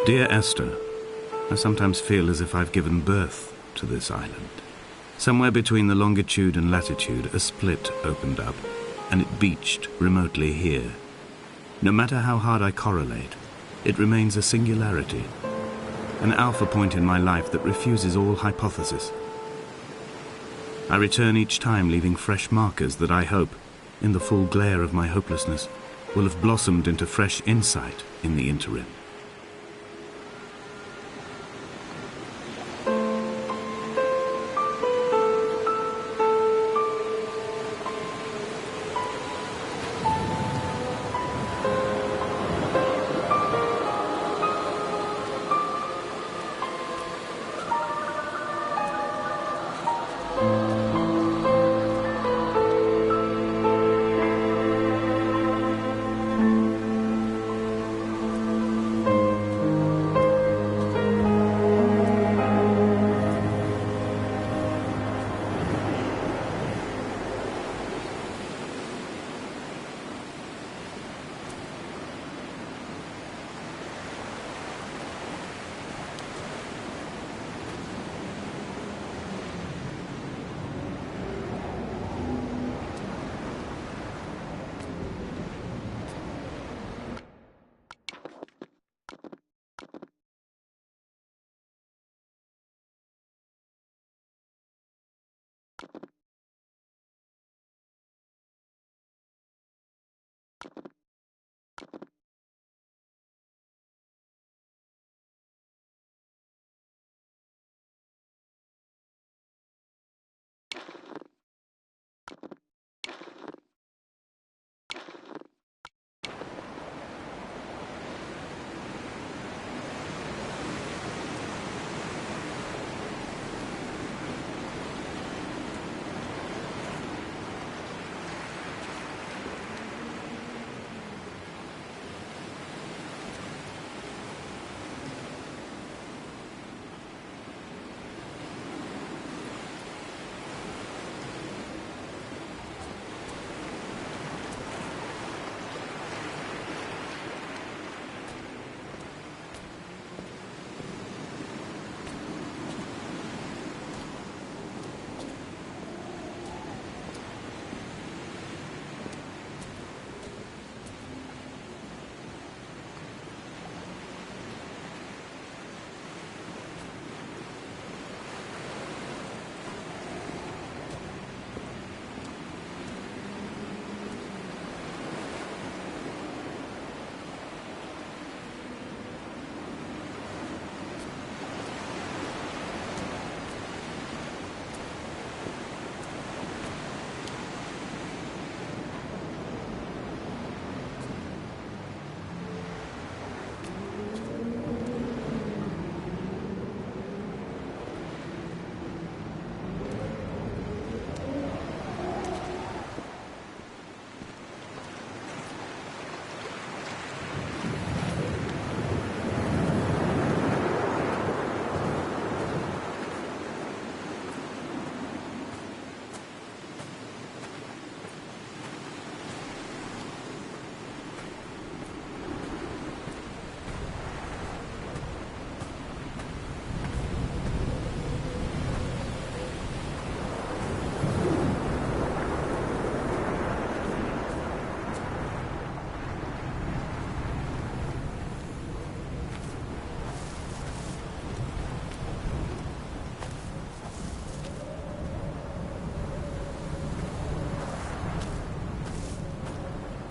Dear Esther, I sometimes feel as if I've given birth to this island. Somewhere between the longitude and latitude, a split opened up, and it beached remotely here. No matter how hard I correlate, it remains a singularity, an alpha point in my life that refuses all hypothesis. I return each time leaving fresh markers that I hope, in the full glare of my hopelessness, will have blossomed into fresh insight in the interim.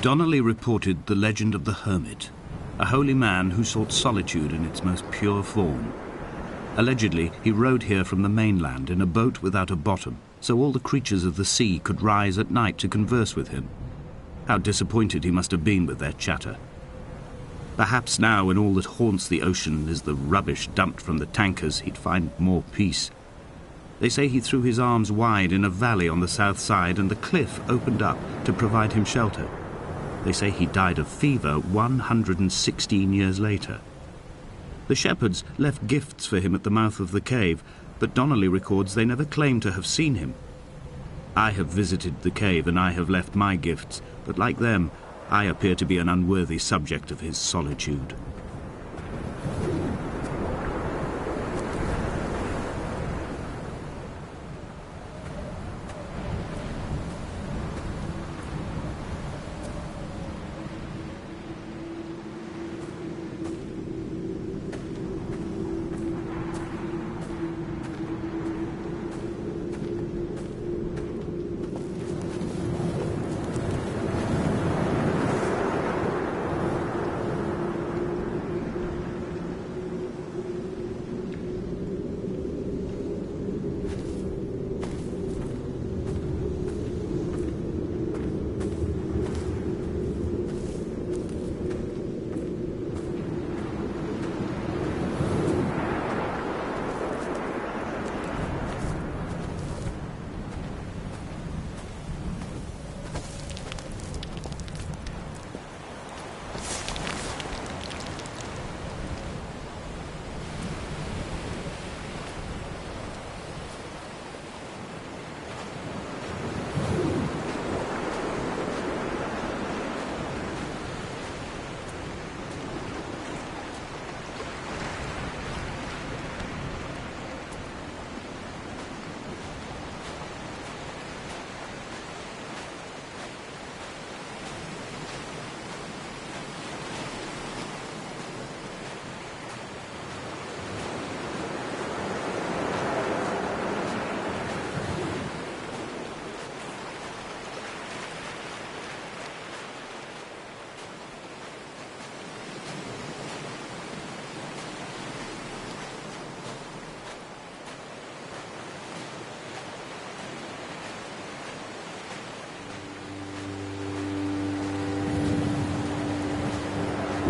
Donnelly reported the legend of the hermit, a holy man who sought solitude in its most pure form. Allegedly, he rode here from the mainland in a boat without a bottom, so all the creatures of the sea could rise at night to converse with him. How disappointed he must have been with their chatter. Perhaps now, when all that haunts the ocean is the rubbish dumped from the tankers, he'd find more peace. They say he threw his arms wide in a valley on the south side, and the cliff opened up to provide him shelter. They say he died of fever 116 years later. The shepherds left gifts for him at the mouth of the cave, but Donnelly records they never claimed to have seen him. I have visited the cave and I have left my gifts, but like them, I appear to be an unworthy subject of his solitude.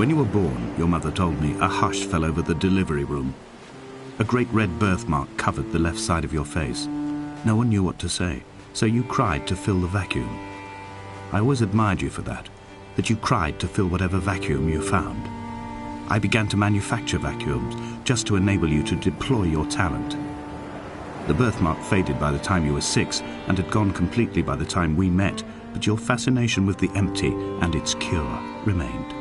When you were born, your mother told me, a hush fell over the delivery room. A great red birthmark covered the left side of your face. No one knew what to say, so you cried to fill the vacuum. I always admired you for that you cried to fill whatever vacuum you found. I began to manufacture vacuums just to enable you to deploy your talent. The birthmark faded by the time you were 6 and had gone completely by the time we met, but your fascination with the empty and its cure remained.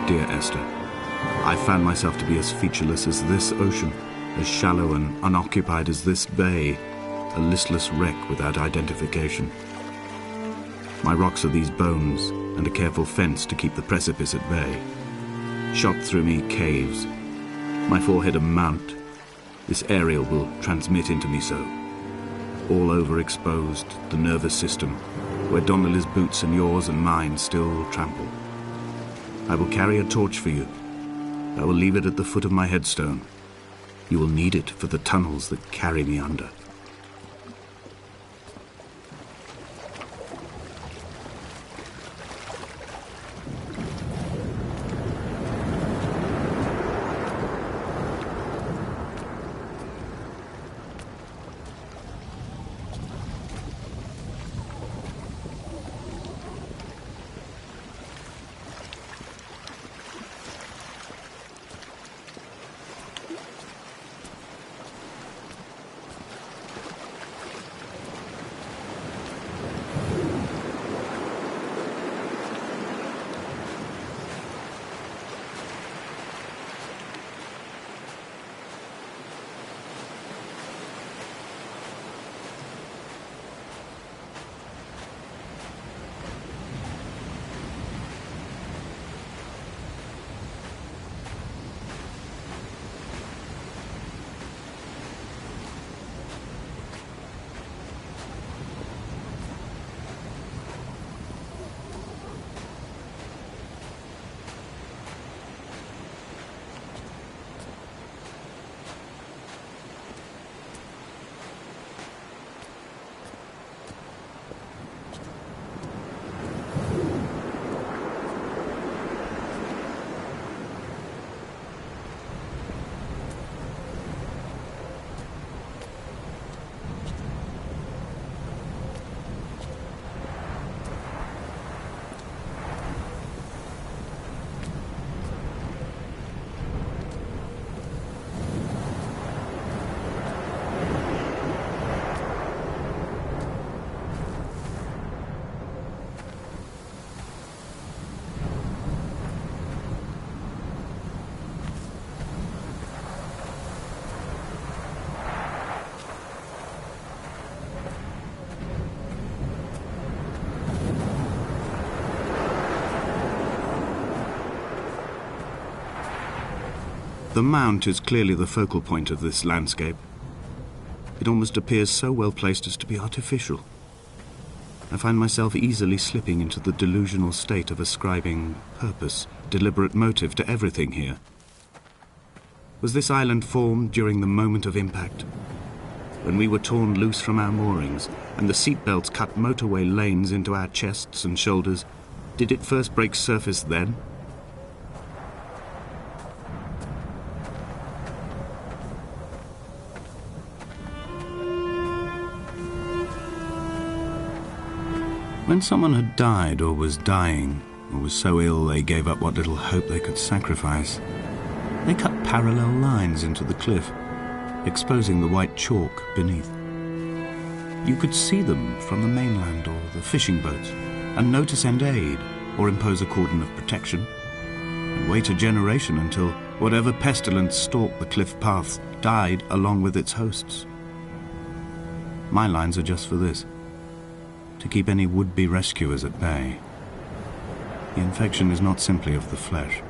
Dear Esther, I found myself to be as featureless as this ocean, as shallow and unoccupied as this bay, a listless wreck without identification. My rocks are these bones, and a careful fence to keep the precipice at bay. Shot through me caves, my forehead a mount. This aerial will transmit into me so. All over exposed, the nervous system, where Donnelly's boots and yours and mine still trample. I will carry a torch for you. I will leave it at the foot of my headstone. You will need it for the tunnels that carry me under. The mount is clearly the focal point of this landscape. It almost appears so well placed as to be artificial. I find myself easily slipping into the delusional state of ascribing purpose, deliberate motive to everything here. Was this island formed during the moment of impact? When we were torn loose from our moorings and the seatbelts cut motorway lanes into our chests and shoulders, did it first break surface then? When someone had died or was dying, or was so ill they gave up what little hope they could sacrifice, they cut parallel lines into the cliff, exposing the white chalk beneath. You could see them from the mainland or the fishing boats, and know to send aid or impose a cordon of protection, and wait a generation until whatever pestilence stalked the cliff paths died along with its hosts. My lines are just for this, to keep any would-be rescuers at bay. The infection is not simply of the flesh.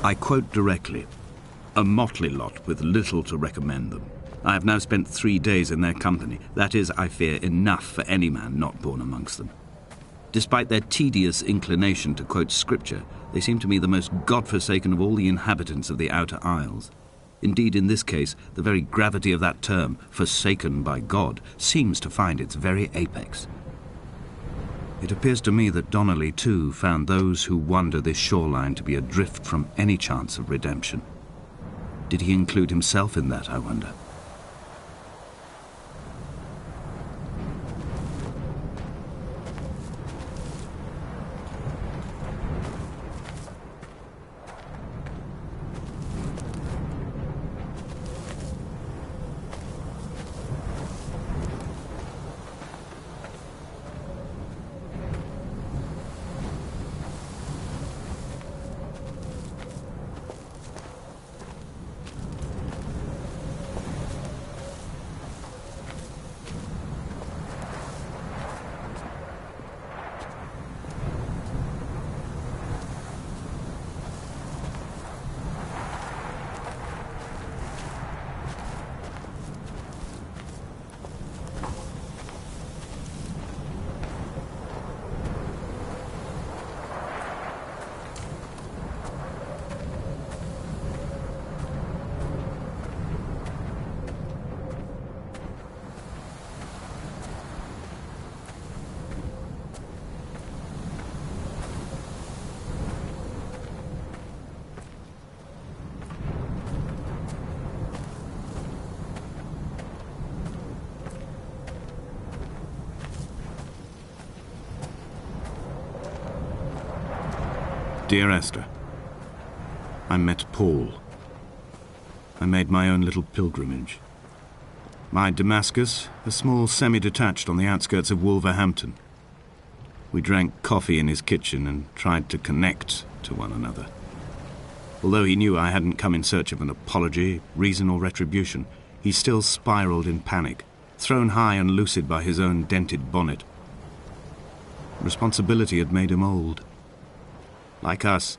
I quote directly, "A motley lot with little to recommend them. I have now spent 3 days in their company. That is, I fear, enough for any man not born amongst them. Despite their tedious inclination to quote scripture, they seem to me the most God-forsaken of all the inhabitants of the outer isles. Indeed, in this case, the very gravity of that term, forsaken by God, seems to find its very apex. It appears to me that Donnelly, too, found those who wander this shoreline to be adrift from any chance of redemption. Did he include himself in that, I wonder? Dear Esther, I met Paul. I made my own little pilgrimage. My Damascus, a small semi-detached on the outskirts of Wolverhampton. We drank coffee in his kitchen and tried to connect to one another. Although he knew I hadn't come in search of an apology, reason or retribution, he still spiraled in panic, thrown high and lucid by his own dented bonnet. Responsibility had made him old. Like us,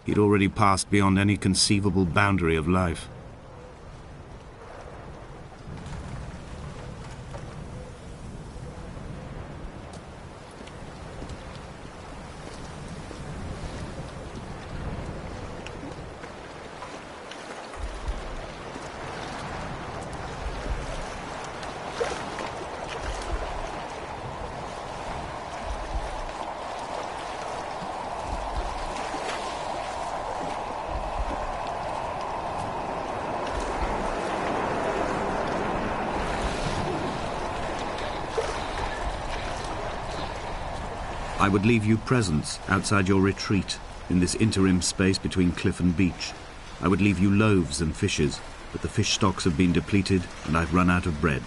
he'd already passed beyond any conceivable boundary of life. I would leave you presents outside your retreat, in this interim space between cliff and beach. I would leave you loaves and fishes, but the fish stocks have been depleted and I've run out of bread.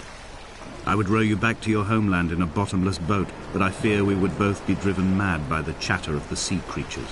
I would row you back to your homeland in a bottomless boat, but I fear we would both be driven mad by the chatter of the sea creatures.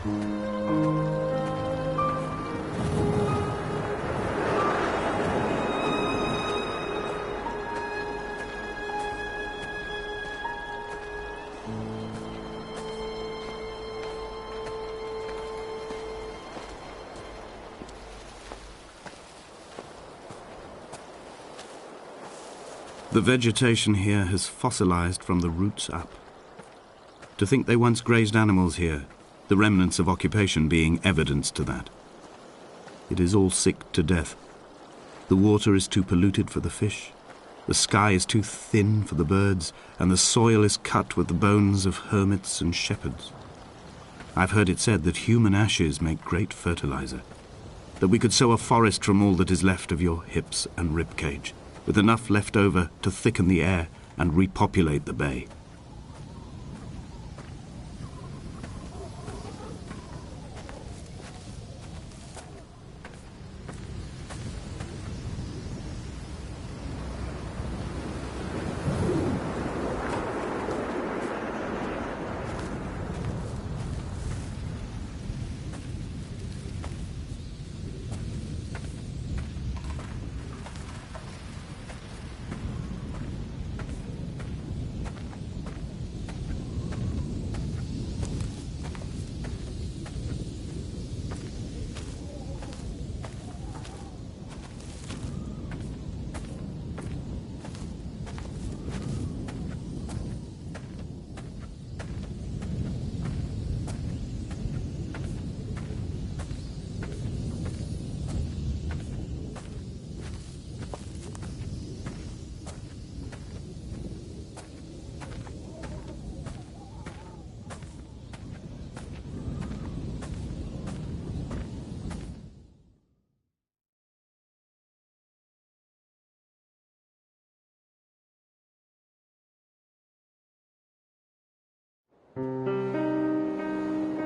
The vegetation here has fossilized from the roots up. To think they once grazed animals here, the remnants of occupation being evidence to that. It is all sick to death. The water is too polluted for the fish, the sky is too thin for the birds, and the soil is cut with the bones of hermits and shepherds. I've heard it said that human ashes make great fertilizer, that we could sow a forest from all that is left of your hips and rib cage, with enough left over to thicken the air and repopulate the bay.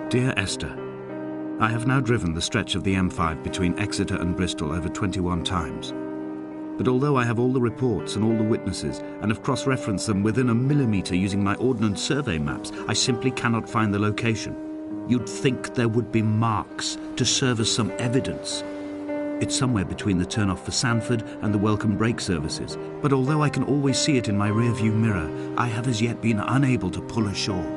Dear Esther, I have now driven the stretch of the M5 between Exeter and Bristol over 21 times. But although I have all the reports and all the witnesses, and have cross-referenced them within a millimetre using my Ordnance Survey maps, I simply cannot find the location. You'd think there would be marks to serve as some evidence. It's somewhere between the turn-off for Sanford and the welcome brake services, but although I can always see it in my rear-view mirror, I have as yet been unable to pull ashore.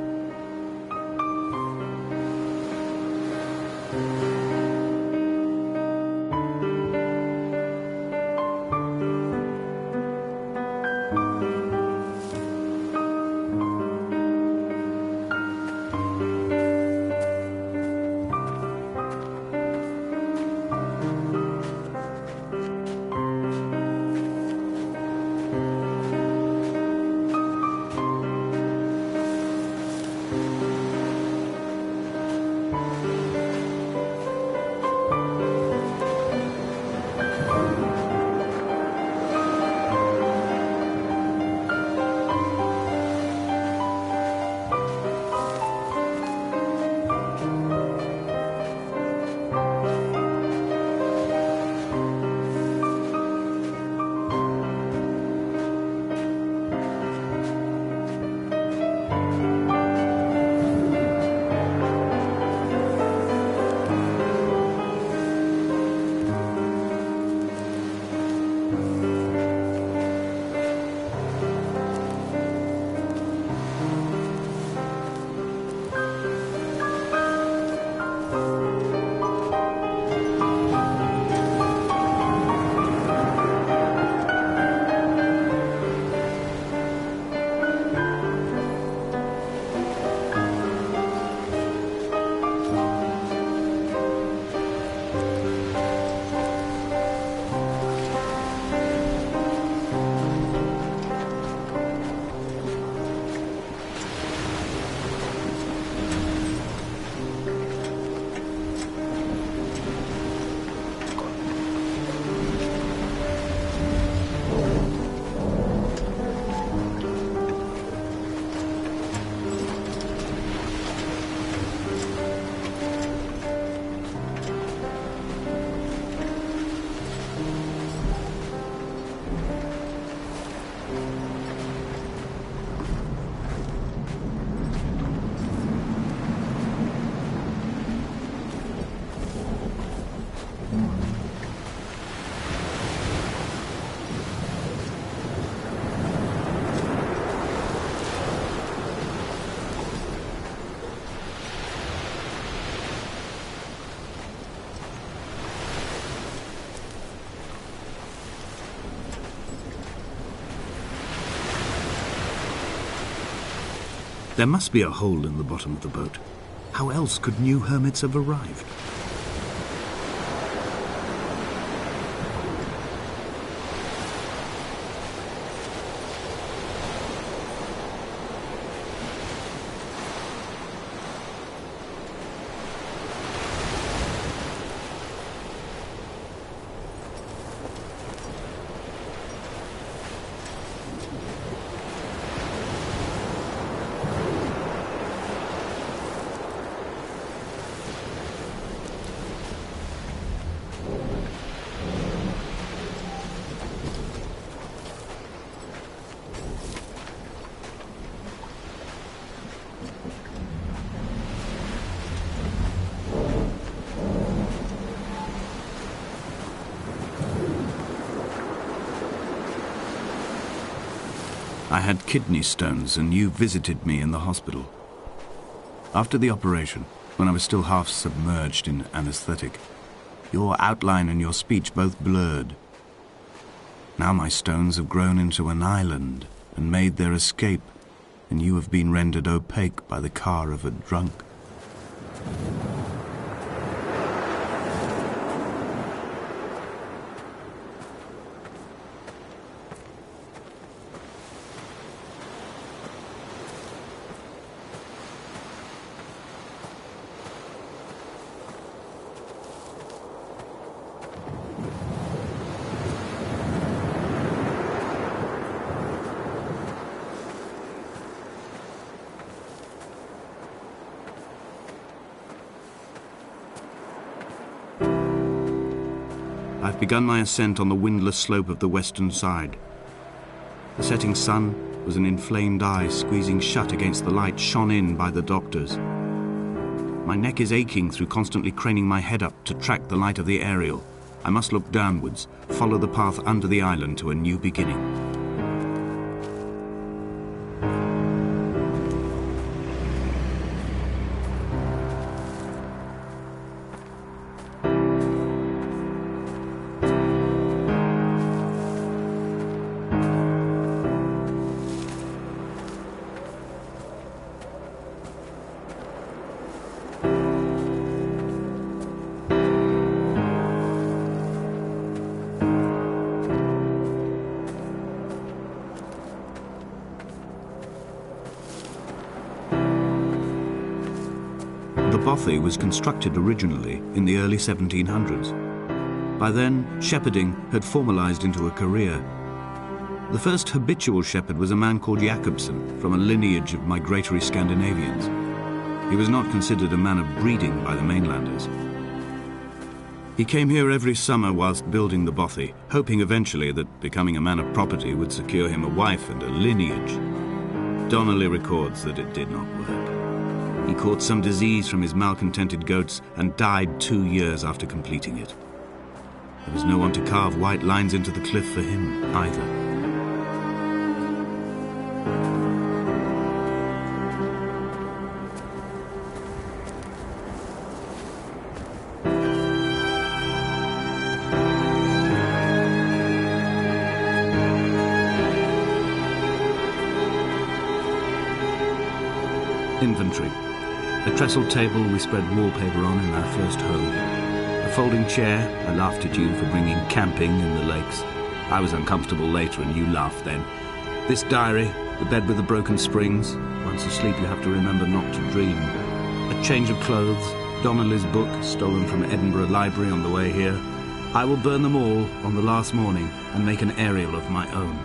There must be a hole in the bottom of the boat. How else could new hermits have arrived? I had kidney stones, and you visited me in the hospital. After the operation, when I was still half submerged in anesthetic, your outline and your speech both blurred. Now my stones have grown into an island and made their escape, and you have been rendered opaque by the car of a drunk. I've begun my ascent on the windless slope of the western side. The setting sun was an inflamed eye squeezing shut against the light shone in by the doctors. My neck is aching through constantly craning my head up to track the light of the aerial. I must look downwards, follow the path under the island to a new beginning. The bothy was constructed originally in the early 1700s. By then, shepherding had formalized into a career. The first habitual shepherd was a man called Jakobsen, from a lineage of migratory Scandinavians. He was not considered a man of breeding by the mainlanders. He came here every summer whilst building the bothy, hoping eventually that becoming a man of property would secure him a wife and a lineage. Donnelly records that it did not work. He caught some disease from his malcontented goats and died 2 years after completing it. There was no one to carve white lines into the cliff for him either. Inventory. A trestle table we spread wallpaper on in our first home. A folding chair. I laughed at you for bringing camping in the lakes. I was uncomfortable later and you laughed then. This diary, the bed with the broken springs. Once asleep you have to remember not to dream. A change of clothes. Donnelly's book, stolen from Edinburgh Library on the way here. I will burn them all on the last morning and make an aerial of my own.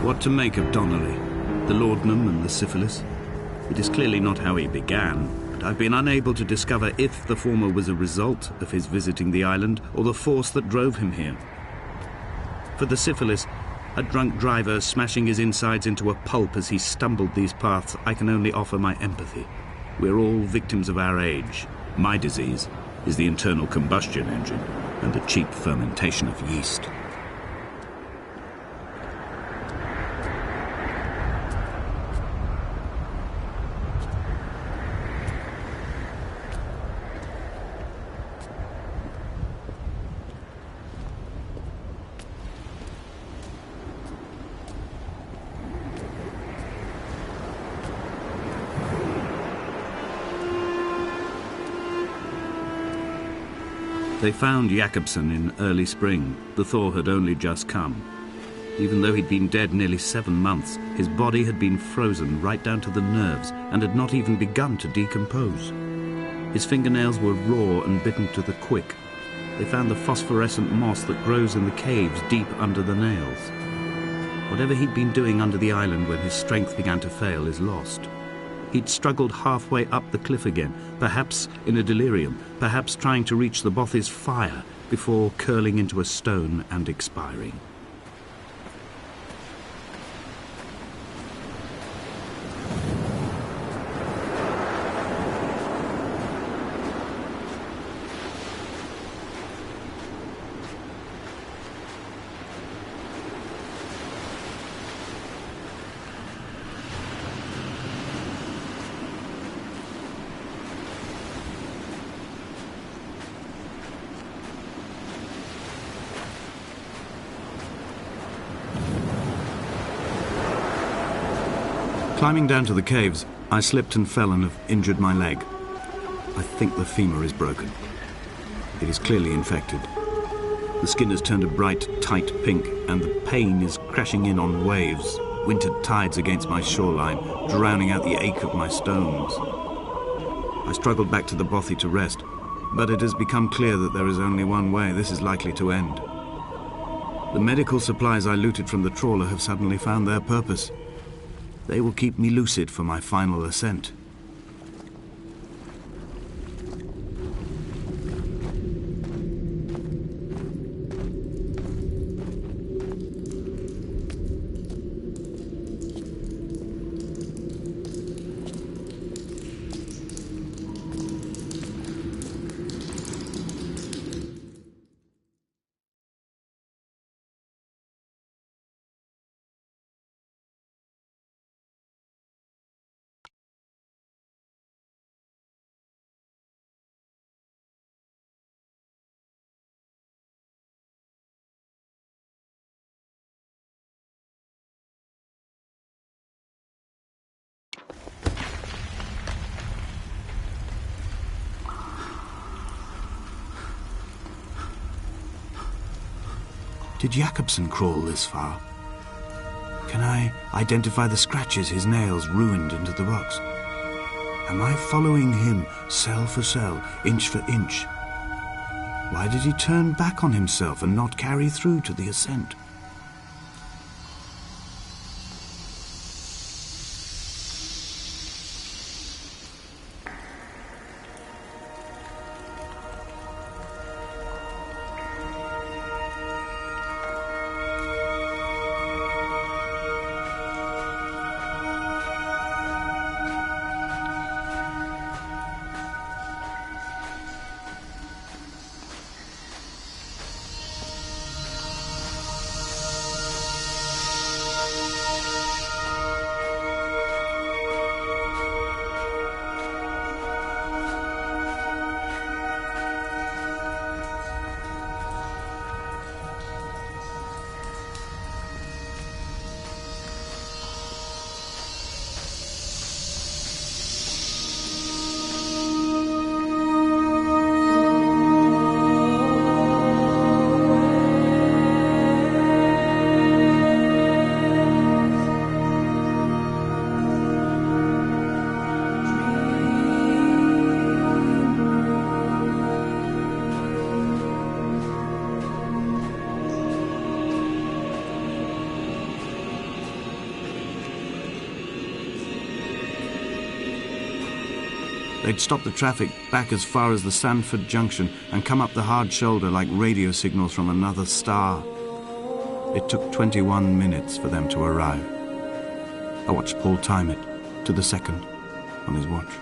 What to make of Donnelly, the laudanum and the syphilis? It is clearly not how he began, but I've been unable to discover if the former was a result of his visiting the island or the force that drove him here. For the syphilis, a drunk driver smashing his insides into a pulp as he stumbled these paths, I can only offer my empathy. We're all victims of our age. My disease is the internal combustion engine and the cheap fermentation of yeast. They found Jakobsen in early spring. The thaw had only just come. Even though he'd been dead nearly 7 months, his body had been frozen right down to the nerves and had not even begun to decompose. His fingernails were raw and bitten to the quick. They found the phosphorescent moss that grows in the caves deep under the nails. Whatever he'd been doing under the island when his strength began to fail is lost. He'd struggled halfway up the cliff again, perhaps in a delirium, perhaps trying to reach the Bothy's fire before curling into a stone and expiring. Climbing down to the caves, I slipped and fell and have injured my leg. I think the femur is broken. It is clearly infected. The skin has turned a bright, tight pink, and the pain is crashing in on waves, winter tides against my shoreline, drowning out the ache of my stones. I struggled back to the Bothy to rest, but it has become clear that there is only one way this is likely to end. The medical supplies I looted from the trawler have suddenly found their purpose. They will keep me lucid for my final ascent. Did Jakobsen crawl this far? Can I identify the scratches his nails ruined into the rocks? Am I following him cell for cell, inch for inch? Why did he turn back on himself and not carry through to the ascent? They'd stop the traffic back as far as the Sandford Junction and come up the hard shoulder like radio signals from another star. It took 21 minutes for them to arrive. I watched Paul time it to the second on his watch.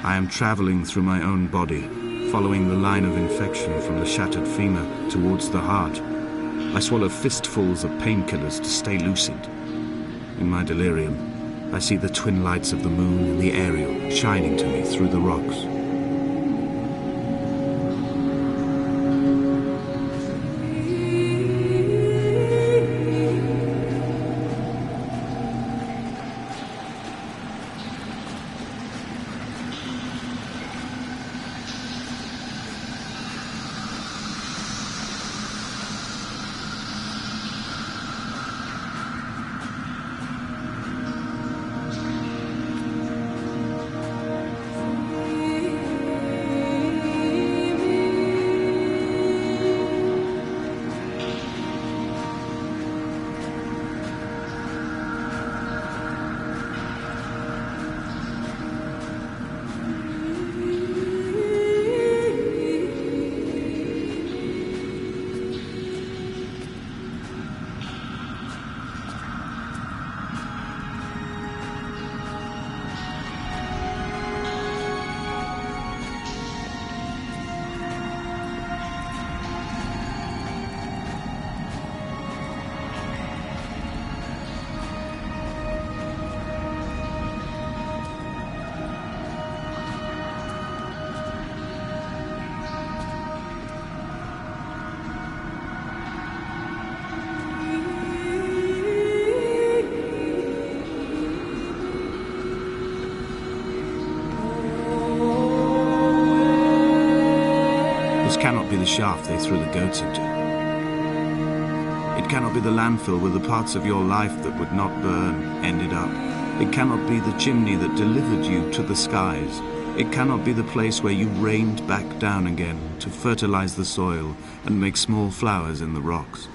I am traveling through my own body, following the line of infection from the shattered femur towards the heart. I swallow fistfuls of painkillers to stay lucid. In my delirium, I see the twin lights of the moon and the Ariel shining to me through the rocks. cannot be the shaft they threw the goats into. It cannot be the landfill where the parts of your life that would not burn ended up. It cannot be the chimney that delivered you to the skies. It cannot be the place where you rained back down again to fertilize the soil and make small flowers in the rocks.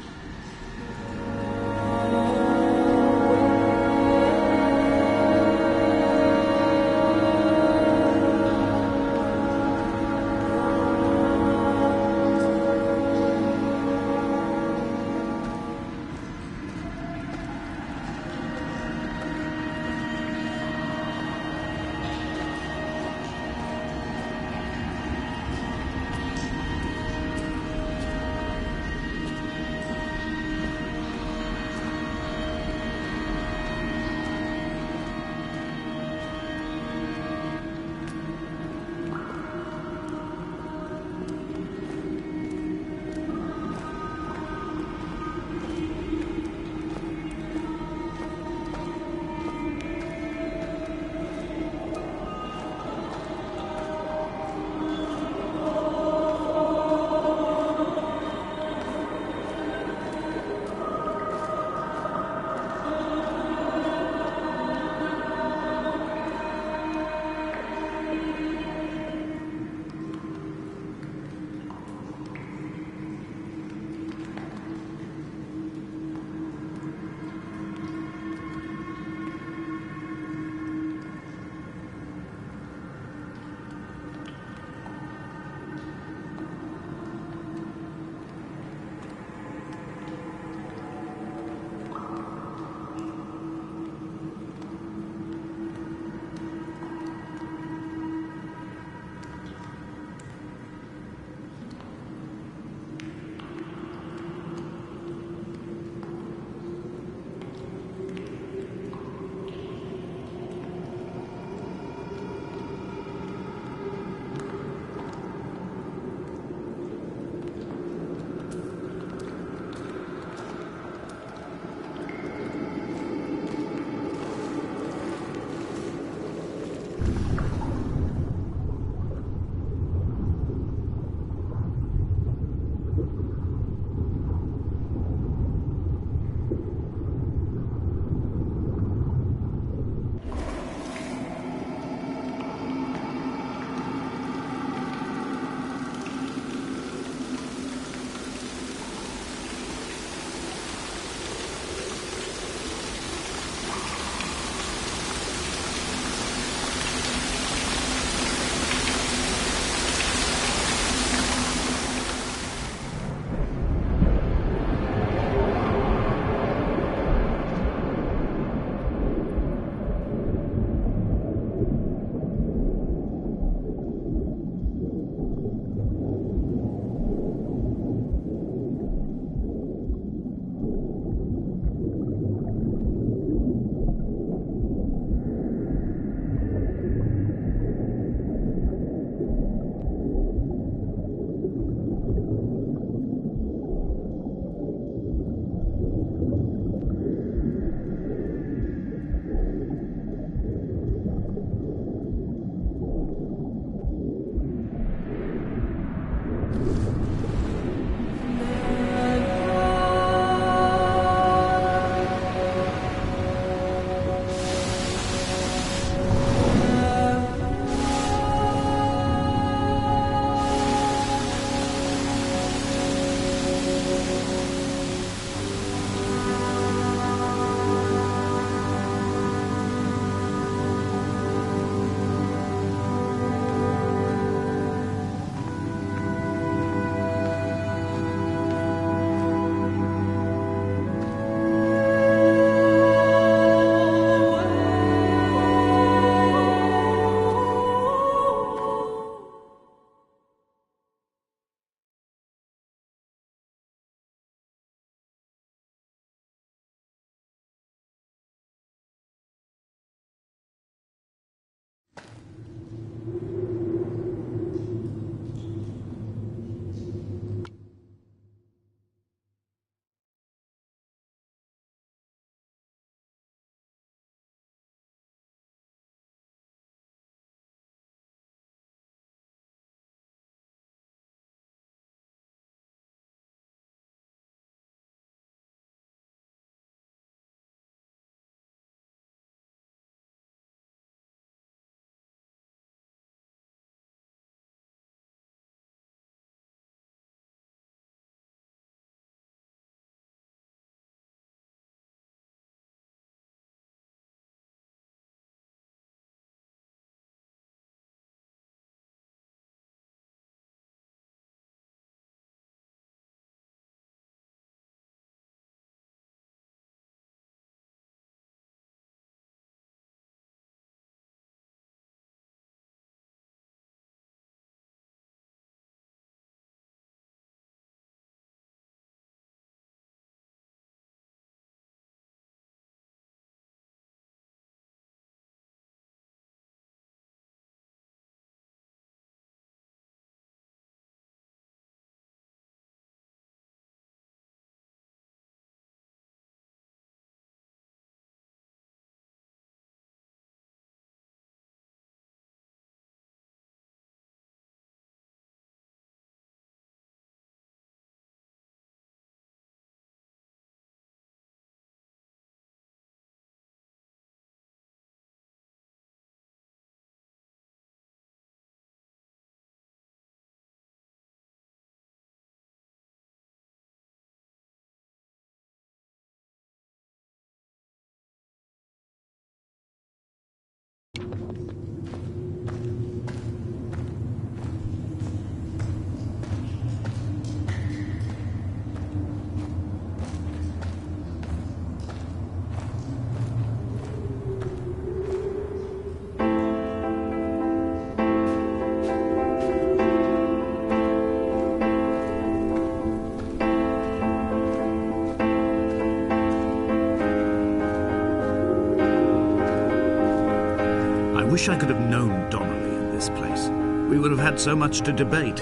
wish I could have known Donnelly in this place. We would have had so much to debate.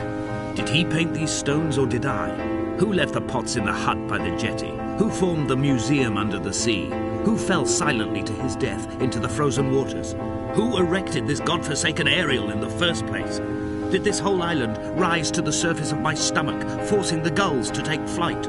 Did he paint these stones or did I? Who left the pots in the hut by the jetty? Who formed the museum under the sea? Who fell silently to his death into the frozen waters? Who erected this godforsaken aerial in the first place? Did this whole island rise to the surface of my stomach, forcing the gulls to take flight?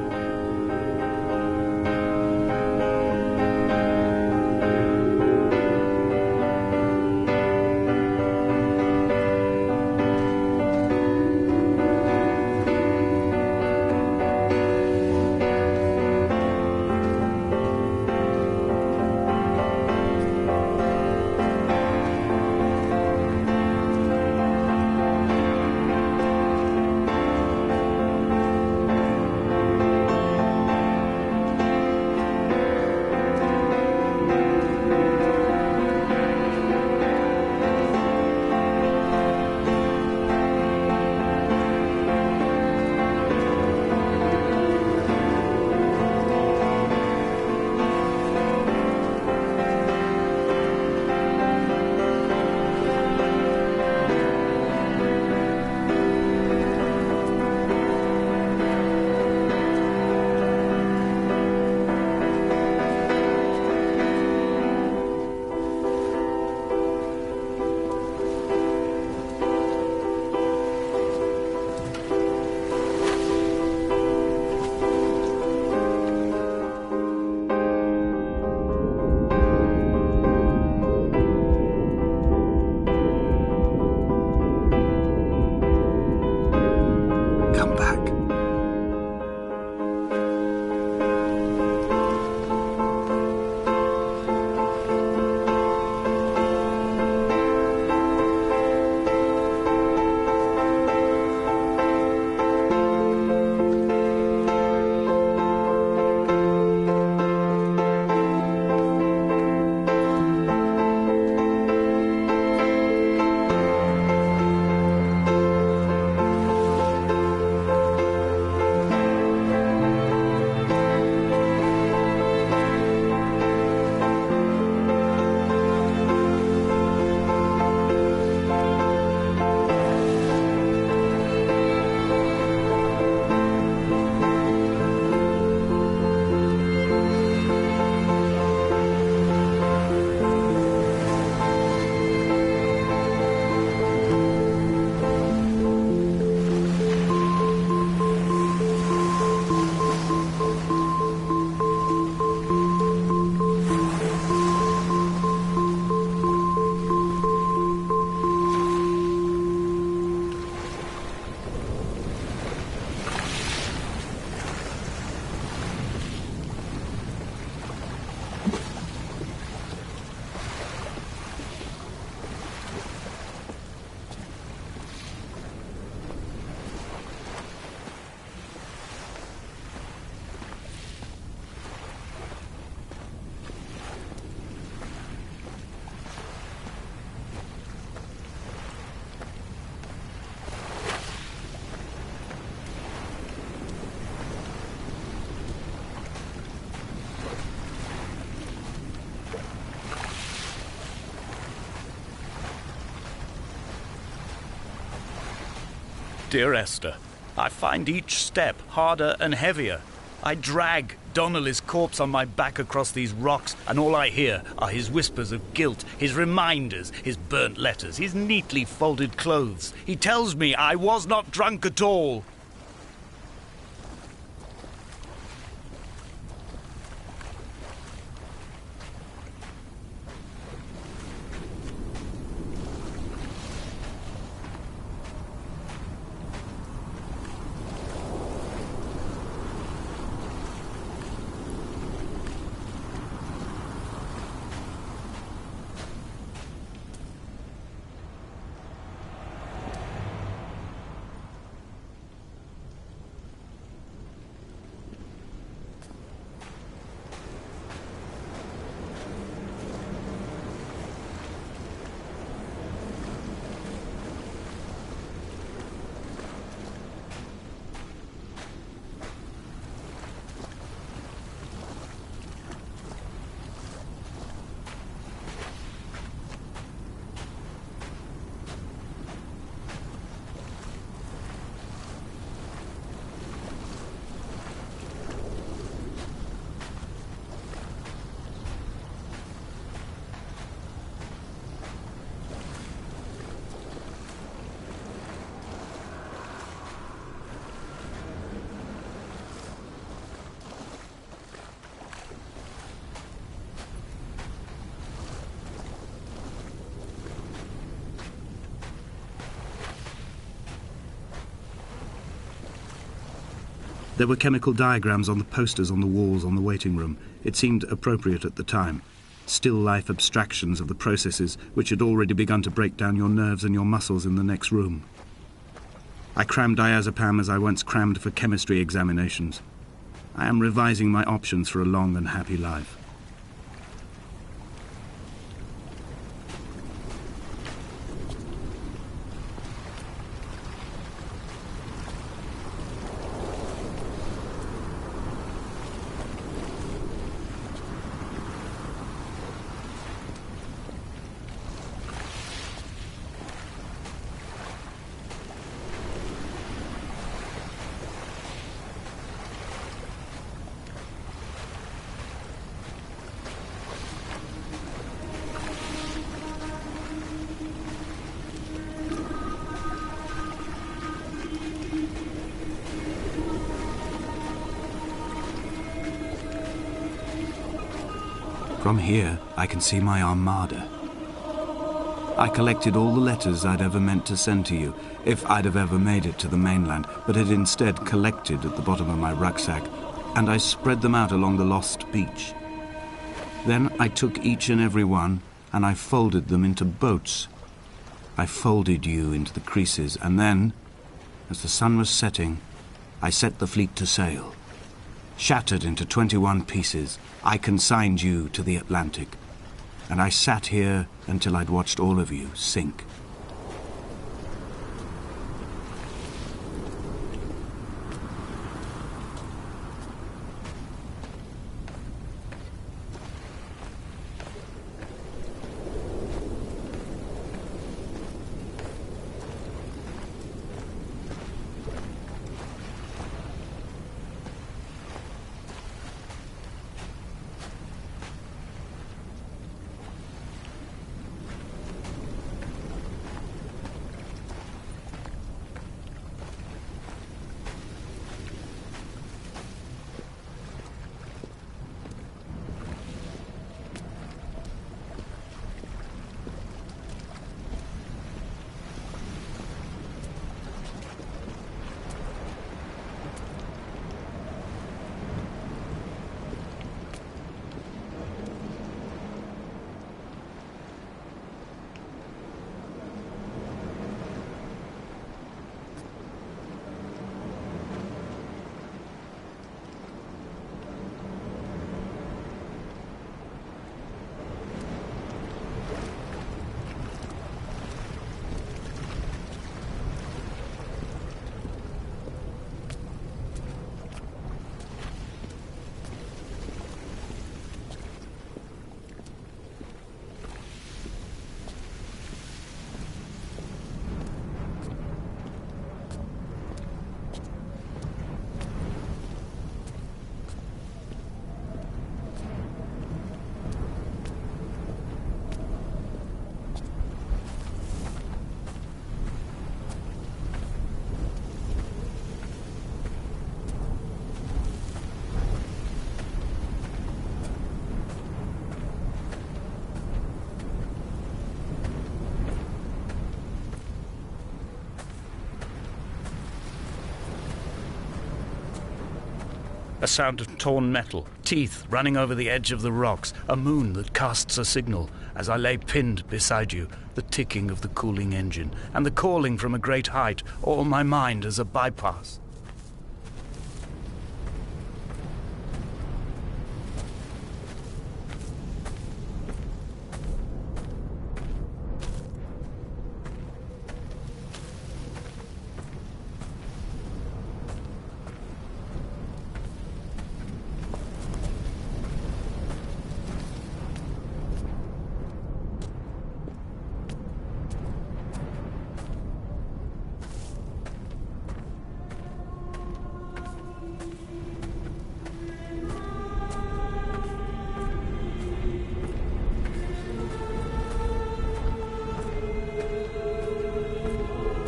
Dear Esther, I find each step harder and heavier. I drag Donnelly's corpse on my back across these rocks, and all I hear are his whispers of guilt, his reminders, his burnt letters, his neatly folded clothes. He tells me I was not drunk at all. There were chemical diagrams on the posters on the walls on the waiting room. It seemed appropriate at the time. Still life abstractions of the processes which had already begun to break down your nerves and your muscles in the next room. I crammed diazepam as I once crammed for chemistry examinations. I am revising my options for a long and happy life. From here, I can see my armada. I collected all the letters I'd ever meant to send to you, if I'd have ever made it to the mainland, but had instead collected at the bottom of my rucksack, and I spread them out along the lost beach. Then I took each and every one, and I folded them into boats. I folded you into the creases, and then, as the sun was setting, I set the fleet to sail. Shattered into 21 pieces, I consigned you to the Atlantic, and I sat here until I'd watched all of you sink. A sound of torn metal, teeth running over the edge of the rocks, a moon that casts a signal as I lay pinned beside you, the ticking of the cooling engine, and the calling from a great height, all my mind as a bypass.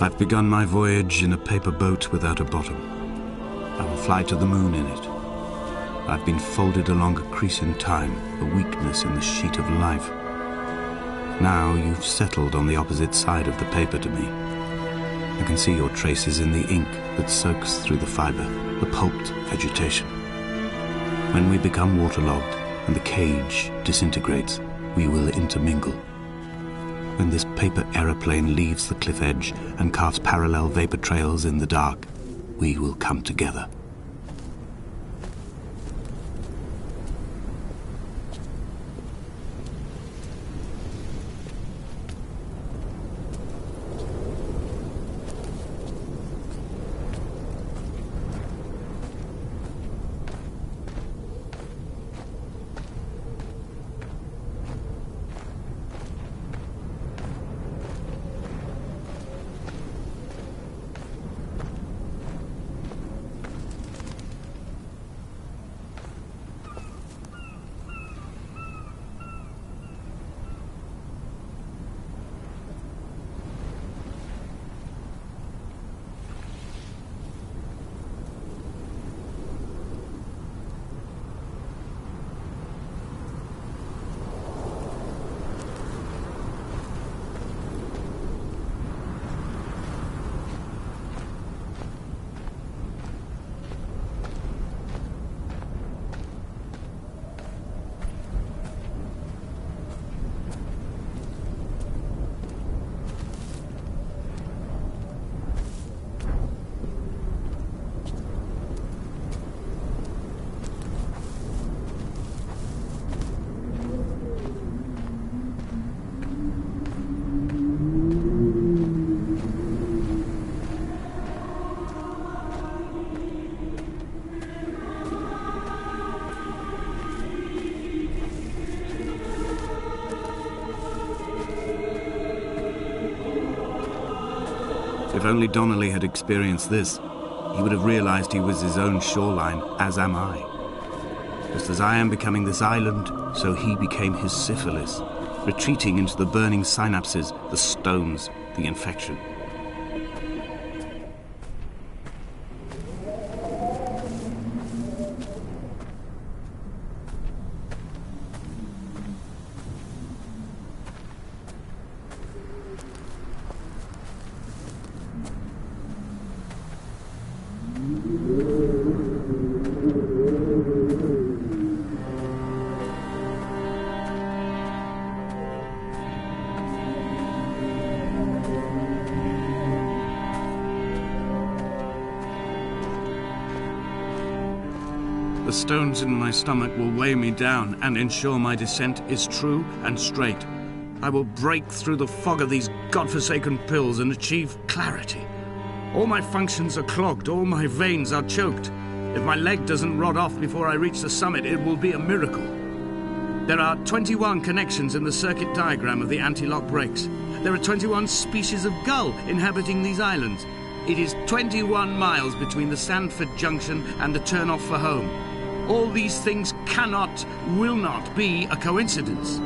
I've begun my voyage in a paper boat without a bottom. I will fly to the moon in it. I've been folded along a crease in time, a weakness in the sheet of life. Now you've settled on the opposite side of the paper to me. I can see your traces in the ink that soaks through the fibre, the pulped vegetation. When we become waterlogged and the cage disintegrates, we will intermingle. When this paper aeroplane leaves the cliff edge and casts parallel vapor trails in the dark, we will come together. If only Donnelly had experienced this, he would have realized he was his own shoreline, as am I. Just as I am becoming this island, so he became his syphilis, retreating into the burning synapses, the stones, the infection. The stones in my stomach will weigh me down and ensure my descent is true and straight. I will break through the fog of these godforsaken pills and achieve clarity. All my functions are clogged, all my veins are choked. If my leg doesn't rot off before I reach the summit, it will be a miracle. There are 21 connections in the circuit diagram of the anti-lock brakes. There are 21 species of gull inhabiting these islands. It is 21 miles between the Sandford Junction and the turn-off for home. All these things cannot, will not be a coincidence.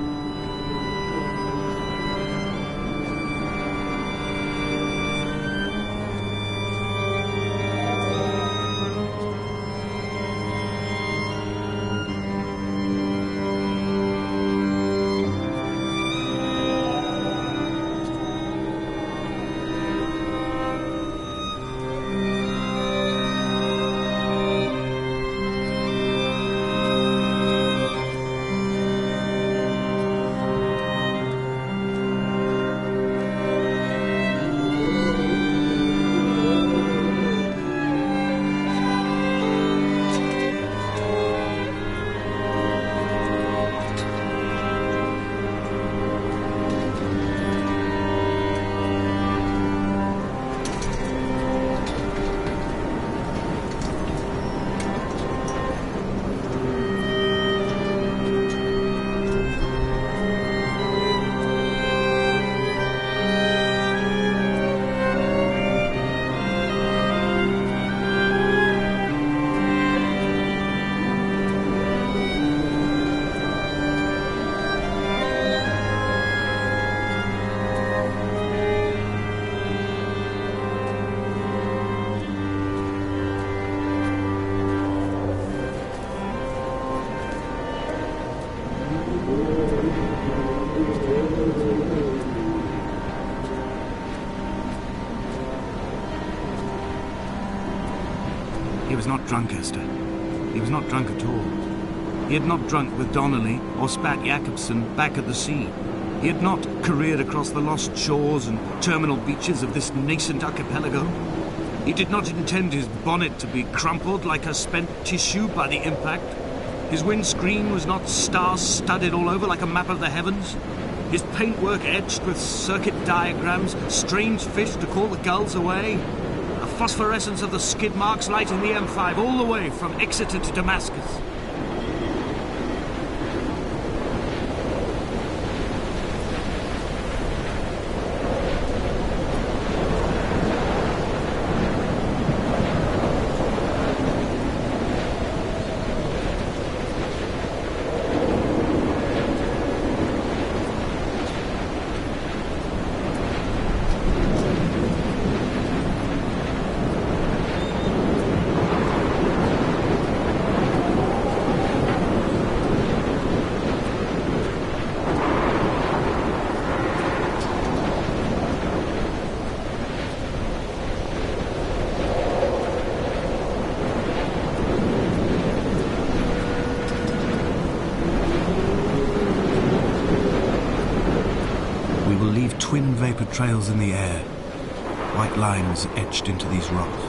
He was not drunk, Esther. He was not drunk at all. He had not drunk with Donnelly or spat Jakobsen back at the sea. He had not careered across the lost shores and terminal beaches of this nascent archipelago. He did not intend his bonnet to be crumpled like a spent tissue by the impact. His windscreen was not star-studded all over like a map of the heavens. His paintwork etched with circuit diagrams, strange fish to call the gulls away. The phosphorescence of the skid marks lighting the M5 all the way from Exeter to Damascus. Twin vapor trails in the air, white lines etched into these rocks.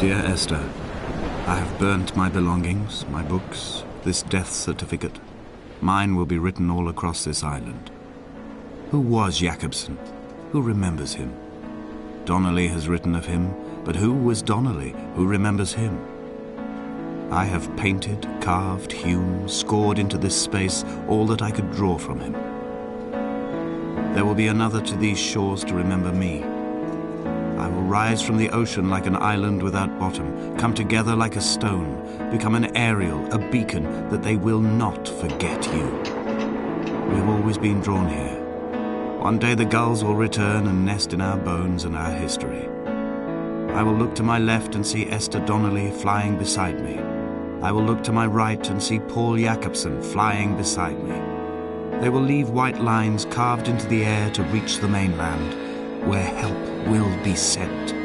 Dear Esther, I have burnt my belongings, my books, this death certificate. Mine will be written all across this island. Who was Jakobsen? Who remembers him? Donnelly has written of him, but who was Donnelly? Who remembers him? I have painted, carved, hewn, scored into this space all that I could draw from him. There will be another to these shores to remember me. I will rise from the ocean like an island without bottom, come together like a stone, become an aerial, a beacon, that they will not forget you. We have always been drawn here. One day the gulls will return and nest in our bones and our history. I will look to my left and see Esther Donnelly flying beside me. I will look to my right and see Paul Jakobsen flying beside me. They will leave white lines carved into the air to reach the mainland, where help will be sent.